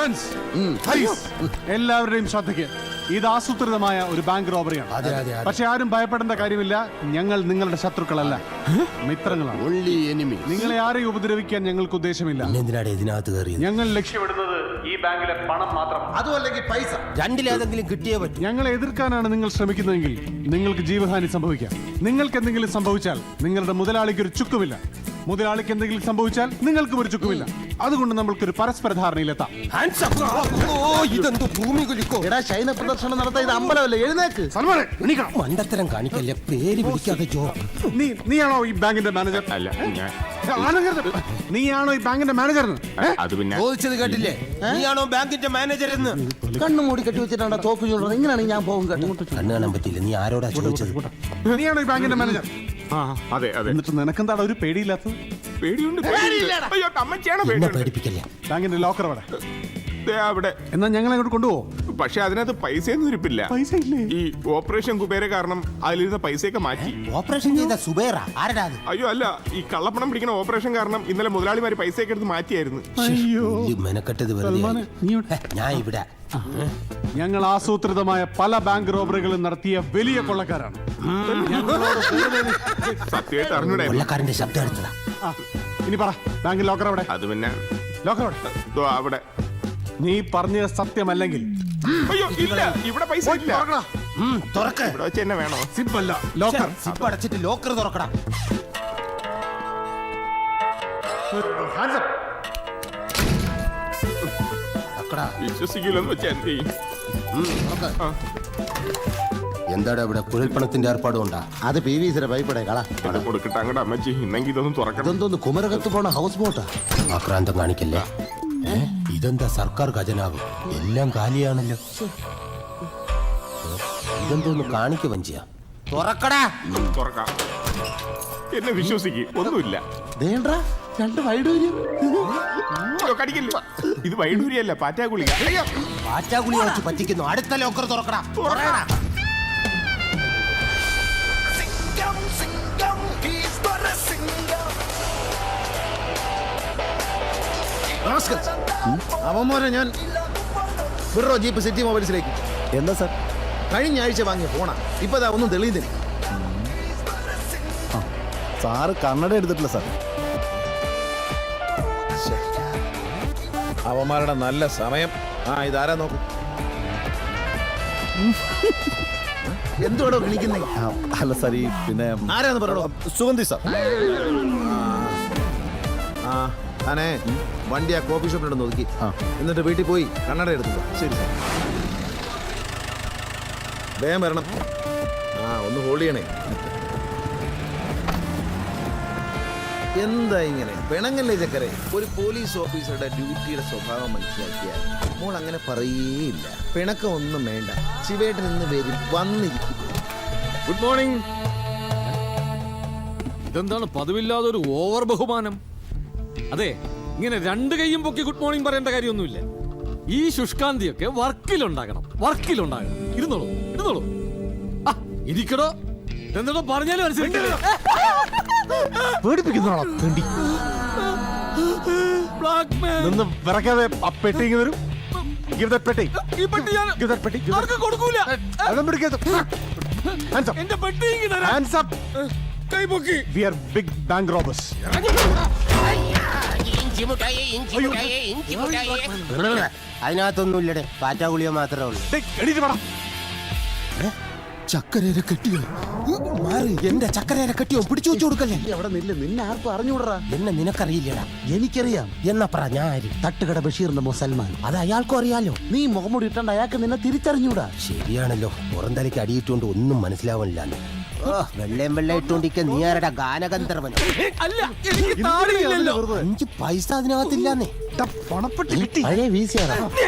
Friends, എല്ലാവരുടെയും ശ്രദ്ധയ്ക്ക് ഇത് ആസൂത്രിതമായ ഒരു ബാങ്ക് റോബറിയാണ്. പക്ഷെ ആരും ഭയപ്പെടേണ്ട കാര്യമില്ല. ഞങ്ങൾ നിങ്ങളുടെ ശത്രുക്കളല്ല, മിത്രങ്ങളാണ്. നിങ്ങളെ ആരെയും ഉപദ്രവിക്കാൻ ഞങ്ങൾക്ക് ഉദ്ദേശമില്ല. ഞങ്ങൾ ലക്ഷ്യമിടുന്നത് ഈ ബാങ്കിലെ പണം മാത്രമാണ്. അതുമല്ലെങ്കിൽ പൈസ രണ്ടിലേതെങ്കിലും കിട്ടിയേ പറ്റും. ഞങ്ങളെ എതിർക്കാനാണ് നിങ്ങൾ ശ്രമിക്കുന്നതെങ്കിൽ നിങ്ങൾക്ക് ജീവഹാനി സംഭവിക്കാം. നിങ്ങൾക്ക് എന്തെങ്കിലും സംഭവിച്ചാൽ നിങ്ങളുടെ മുതലാളിക്ക് ഒരു ചുക്കുമില്ല. മുതലാളിക്ക് എന്തെങ്കിലും സംഭവിച്ചാൽ നിങ്ങൾക്കും ഒരു ചുക്കുമില്ല. അതുകൊണ്ട് നമ്മൾക്കൊരു പരസ്പര ധാരണയിലെത്താം. ശൈന പ്രദർശനം നടത്താൻ ഇത് അമ്പലമല്ലേ? എഴുന്നേക്ക്. മണ്ടത്തരം കാണിക്കല്ലേ, പേര് വിളിക്കാതെ ജോ. നീയാണോ ഈ ബാങ്കിന്റെ മാനേജർ? അല്ല, ഞാൻ. നീയാണോ ഈ ബാങ്കിന്റെ മാനേജർ? അത് പിന്നെ ചോദിച്ചത് കേട്ടില്ലേ? നീയാണോ ബാങ്കിന്റെ മാനേജർ എന്ന്? കണ്ണു മൂടി കെട്ടി വെച്ചിട്ടാണ് തോക്ക് ചൂടുന്നത്. ഇങ്ങനെയാണെങ്കിൽ ഞാൻ പോകും കേട്ടോ. കണ്ണു കാണാൻ പറ്റില്ല. നീ ആരോടാ ചോദിച്ചത്? നീയാണോ ഈ ബാങ്കിന്റെ മാനേജർ? അതെ അതെ. എന്നിട്ട് നിനക്കെന്താ ഒരു പേടിയില്ലാത്തത്? പേടിയുണ്ട്. പേടിപ്പിക്കല്ലേ. ബാങ്കിന്റെ ലോക്കർ അവിടെ. എന്നാ ഞങ്ങൾ അങ്ങോട്ട് കൊണ്ടുപോകും. പക്ഷെ അതിനകത്ത് പൈസയൊന്നും ഇരിപ്പില്ല. പൈസ ഇല്ലേ? ഈ ഓപ്പറേഷൻ കുബേര കാരണം അതിലിരുന്ന പൈസയൊക്കെ മാറ്റി. ഓപ്പറേഷൻ ചെയ്ത സുബേറ ആരടാ? അയ്യോ അല്ല, ഈ കള്ളപ്പണം പിടിക്കുന്ന ഓപ്പറേഷൻ കാരണം ഇന്നലെ മുതലാളിമാര് പൈസയൊക്കെ എടുത്ത് മാറ്റിയായിരുന്നു. മെനക്കെട്ടത് ഞാൻ ഇവിടെ. ഞങ്ങൾ ആസൂത്രിതമായ പല ബാങ്ക് റോബറികളും നടത്തിയ വലിയ കൊള്ളക്കാരാണ്. സത്യമായിട്ട് അറിഞ്ഞൂടെ? കൊള്ളക്കാരന്റെ ശബ്ദം എടുത്തതാ. ഇനി പറ, ബാങ്ക് ലോക്കർ അവിടെ? അത് പിന്നെ ലോക്കർ അവിടെ. നീ പറഞ്ഞ സത്യമല്ലെങ്കിൽ അയ്യോ ഇല്ല, ഇവിടെ പൈസ ഇല്ല. തുറക്ക്. ഇവിടെ വെച്ച് എന്നെ വേണോ? സിപ്പല്ല, ലോക്കർ. സിപ്പ് അടച്ചിട്ട് ലോക്കർ തുറക്കടാ. വിശ്വസിക്കില്ലെന്ന് വെച്ചാ എന്ത് ചെയ്യും? എന്താടാ ഇവിടെ കുഴൽപ്പണത്തിന്റെ ഏർപ്പാടും ഉണ്ടാ? അത് PVC പൈപ്പടേ കള കൊടുക്കട്ടെ അങ്ങടെ അമ്മച്ചി. ഇന്നെങ്കിൽ ഇതൊന്നും തുറക്കണം. ഇതെന്തോന്ന് കുമരകത്ത് പോണ ഹൗസ് ബോട്ടാ? ആക്രാന്തം കാണിക്കല്ലേ. ഇതെന്താ സർക്കാർ ഖജനാവ്? എല്ലാം കാലിയാണല്ലോ. ഇതെന്തോന്ന് കാണിക്ക വഞ്ചിയ? തുറക്കടാ. തുറക്കാം. എന്നെ വിശ്വസിക്ക്, ഒന്നുമില്ല. രണ്ട് വൈഡൂര്യം. കടിക്കില്ല. ഇത് വൈഡൂര്യല്ല, പാറ്റാഗുളി. പാറ്റാഗുളി വെച്ച് പറ്റിക്കുന്നു. അടുത്ത ലോക്കർ തുറക്കടാ. അവന്മാരെ ഞാൻ വിടറോ ജീപ്പ് സിറ്റി മൊബൈൽസിലേക്ക്. എന്താ സാർ? കഴിഞ്ഞ ആഴ്ച വാങ്ങിയ ഫോണാ. ഇപ്പൊ ഒന്നും തെളിയുന്നില്ല. സാറ് കണ്ണട എടുത്തിട്ടില്ല സാർ. അവന്മാരുടെ നല്ല സമയം. ഇതാരാ നോക്കും. എന്തുവാടോ വിളിക്കുന്നേ? അല്ല സാർ, ഈ പിന്നെ ആരാന്ന് പറയണോ? സുഗന്ധി സാർ. ഞാനേ വണ്ടി ആ കോഫി ഷോപ്പിലുണ്ടെന്ന് ഒതുക്കി, എന്നിട്ട് വീട്ടിൽ പോയി കണ്ണട എടുത്തു. ശരി സാർ, വേഗം വരണം. ഒന്ന് ഹോൾഡ് ചെയ്യണേ. എന്താ ഇങ്ങനെ പിണങ്ങല്ലേ ചക്കരെ? ഒരു പോലീസ് ഓഫീസറുടെ ഡ്യൂട്ടിയുടെ സ്വഭാവം മനസ്സിലാക്കിയാൽ മോൾ അങ്ങനെ പറയേയില്ല. പിണക്കം ഒന്നും വേണ്ട. ശിവേട്ടൻ ഇന്ന് വരും, വന്നിരിക്കും. Good morning. ഇതെന്താണ് പതിവില്ലാതെ ഒരു ഓവർ ബഹുമാനം? അതെ, ഇങ്ങനെ രണ്ട് കൈയും പൊക്കി ഗുഡ് മോർണിംഗ് പറയേണ്ട കാര്യമൊന്നുമില്ല. ഈ ശുഷ്കാന്തിയൊക്കെ വർക്കിലുണ്ടാകണം. ഇരുന്നോളൂ. ഇരിക്കടോ. എന്തോ പറഞ്ഞാലും അനുസരിക്കില്ല. വിറക്കാതെ പെട്ടി വരും. കൊടുക്കൂല. എന്റെ പെട്ടി കൈപൊക്കി. We are big bank robbers. അതിനകത്തൊന്നും ഇല്ലടേ, പാറ്റാഗുളിയോ മാത്രമേ ഉള്ളൂ. ചക്കരേര കെട്ടിയോ? എന്റെ ചക്കരേര കെട്ടിയോ? പിടിച്ചു വെച്ചു കൊടുക്കല്ലേ. അവിടെ നിന്നെ ആർക്കും അറിഞ്ഞൂടാ. എന്നെ നിനക്കറിയില്ലടാ. എനിക്കറിയാം. എന്നാ പറ, ഞാൻ ആര്? തട്ടുകട ബഷീറിന്റെ മുസൽമാൻ. അത് അയാൾക്കും അറിയാലോ. നീ മുഖംമൂടി ഇട്ടണ്ട് അയാൾക്ക് നിന്നെ തിരിച്ചറിഞ്ഞൂടാ. ശരിയാണല്ലോ. പുറന്തലയ്ക്ക് അടിയിട്ടുകൊണ്ട് ഒന്നും മനസ്സിലാവണില്ല. വെള്ളയും വെള്ള ഇട്ടോണ്ടിരിക്ക. നീ ആരടാ? ഗാനഗന്ധർവൻ. എനിക്ക് പൈസ അതിനകത്തില്ലാന്നേ.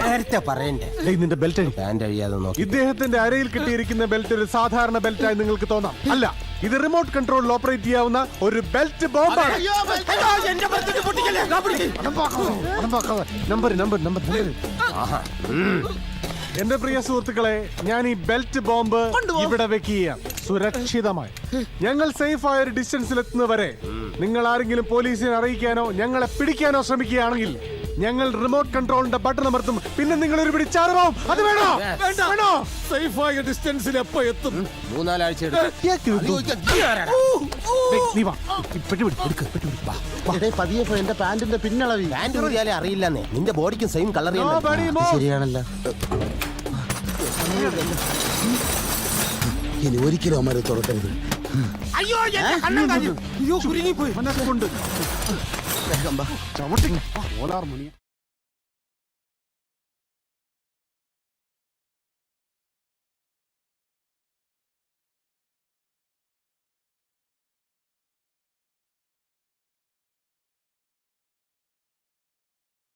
നേരത്തെ പറയണ്ടേ. നിന്റെ ബെൽറ്റ് പാന്റ് അഴിയാതെ നോക്കി. ഇദ്ദേഹത്തിന്റെ അരയിൽ കിട്ടിയിരിക്കുന്ന ബെൽറ്റ് ഒരു സാധാരണ ബെൽറ്റായി നിങ്ങൾക്ക് തോന്നാം. അല്ല, ഇത് റിമോട്ട് കൺട്രോളിൽ ഓപ്പറേറ്റ് ചെയ്യാവുന്ന ഒരു ബെൽറ്റ് ബോംബാണ്. എന്റെ പ്രിയ സുഹൃത്തുക്കളെ, ഞാൻ ഈ ബെൽറ്റ് ബോംബ് ഇവിടെ വെക്കുകയാണ് സുരക്ഷിതമായി. ഞങ്ങൾ സേഫ് ആയ ഒരു ഡിസ്റ്റൻസിൽ എത്തുന്നവരെ നിങ്ങൾ ആരെങ്കിലും പോലീസിനെ അറിയിക്കാനോ ഞങ്ങളെ പിടിക്കാനോ ശ്രമിക്കുകയാണെങ്കിൽ ഞങ്ങൾ റിമോട്ട് കൺട്രോളിന്റെ ബട്ടൺ അമർത്തും. പിന്നെ നിങ്ങൾ ഒരു പിടിച്ചാറും. അത് വേണോ? വേണോ? സേഫായ ഡിസ്റ്റൻസിൽ എപ്പോ എത്തും? 3-4 ആഴ്ച എടുക്കും. നീ വാ. പെട്ടി പിടി. പതിയെ എന്റെ പാന്റിന്റെ പിന്നളവി. പാന്റ് ഊരിയാലേ അറിയില്ലെന്നേ. നിന്റെ ബോഡിക്കും സെയിം കളർ Nobody move. ശരിയാണല്ലോ. ഇനി ഒരിക്കലും അമ്മ തുറക്കരുത്. മനസ്സുകൊണ്ട് ചവിട്ടി. ഓലാർ മണിയ